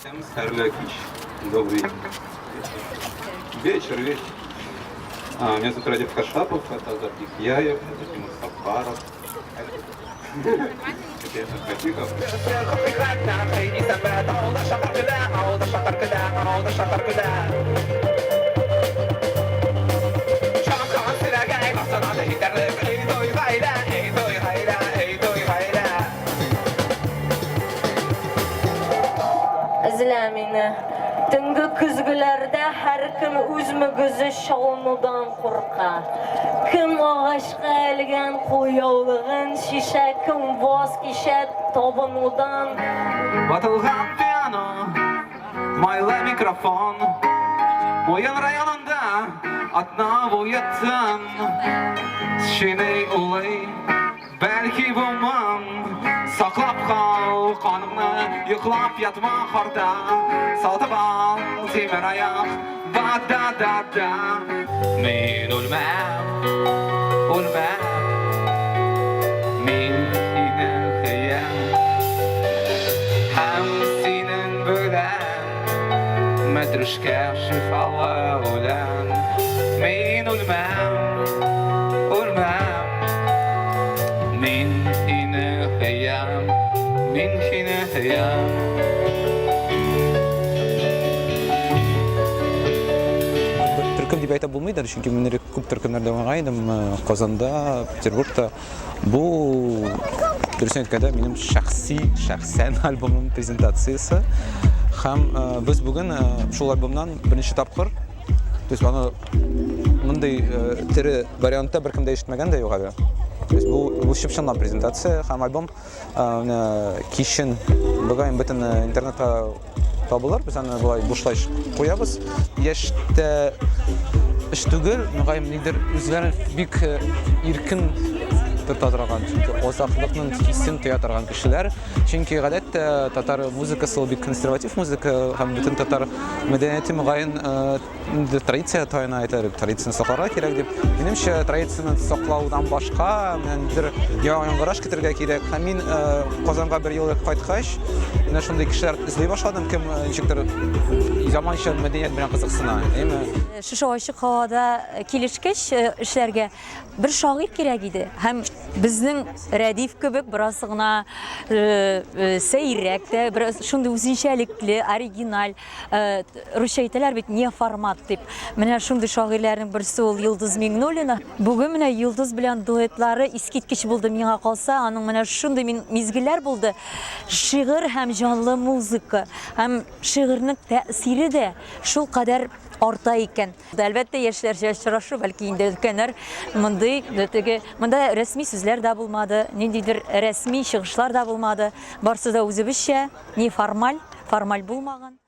Всем Сарлакич. Добрый вечер. Меня зовут Радик Кашапов, это Азат Ихьяев, это Тимур Сафаров. Это Хатиков. Izlemini. Tüngü küzgülerde her kim üzmü şalınıdan korkar. Kim ağaçka elgen koyavlığın şişe, kim vaz kişe tabanıdan. Batılgan piyano, maylı mikrofon, Moyan rayonunda atna boyatın. Şiney ulay, belki bulmam. Saklap kal kanımı, yıklap yatma harda. Saltıp al temir ayak, da. Min ulmam, min yine hıyam. Hem senin bölen, medrüşke şifalı olan. Min ulmam, min yine hıyam, min yine hıyam. Türküm diye ayta bulmaydı çünkü ben көп türkümlerde oynaydım Kazan'da, Peterburg'da. Bu dürüst aytkanda benim şahsen albümüm prezentasyası. Hem biz bugün şu albümden birinci tapkır. Bana bunday tiri variantda bir kimde eshitmagan da yo'q abi. Bu shipshondan prezentatsiya, ham albom kishin bugün bütün internetga табылар, biz аны булай бушлай куябыз. Яшьтә эш түгел, мөгаен нидер үзләрен бик иркен тота торган, чөнки азатлыкның хиссен тоя торган кешеләр. Чөнки гадәттә татар музыкасы ул бик консерватив музыка, һәм бөтен татар мәдәнияте мөгаен традиция таяна әйтәләр, традицияны сакларга кирәк дип. Минемчә, традицияны саклаудан башка, нидер яңгыраш китергә кирәк. Һәм мин Казанга бер ел кайткач, менә шундый кешеләр эзли башладым, кем ничектер заманча мәдәният белән кызыксына, әйме? Шушы ачык һавада килешкәч эшләргә бер шагыйрь кирәк иде. Һәм безнең Рәдиф кебек бераз гына сәйрәк тә, бераз шундый үзенчәлекле, оригиналь, русча әйтәләр бит не формат дип. Менә шундый шагыйрьләрнең берсе ул Йолдыз Миңнуллина. Бүген менә Йолдыз белән дуэтлары искиткеч булды миңа калса, аның менә шундый мизгелләр булды. Шигырь һәм җанлы музыка, һәм шигырьнең тәэсире дә шул кадәр арта икән. Әлбәттә яшьләрчә очрашу, бәлки инде өлкәннәр монда рәсми сүзләр дә булмады, ниндидер рәсми чыгышлар да булмады. Барсы да үзебезчә, не формаль булмаган.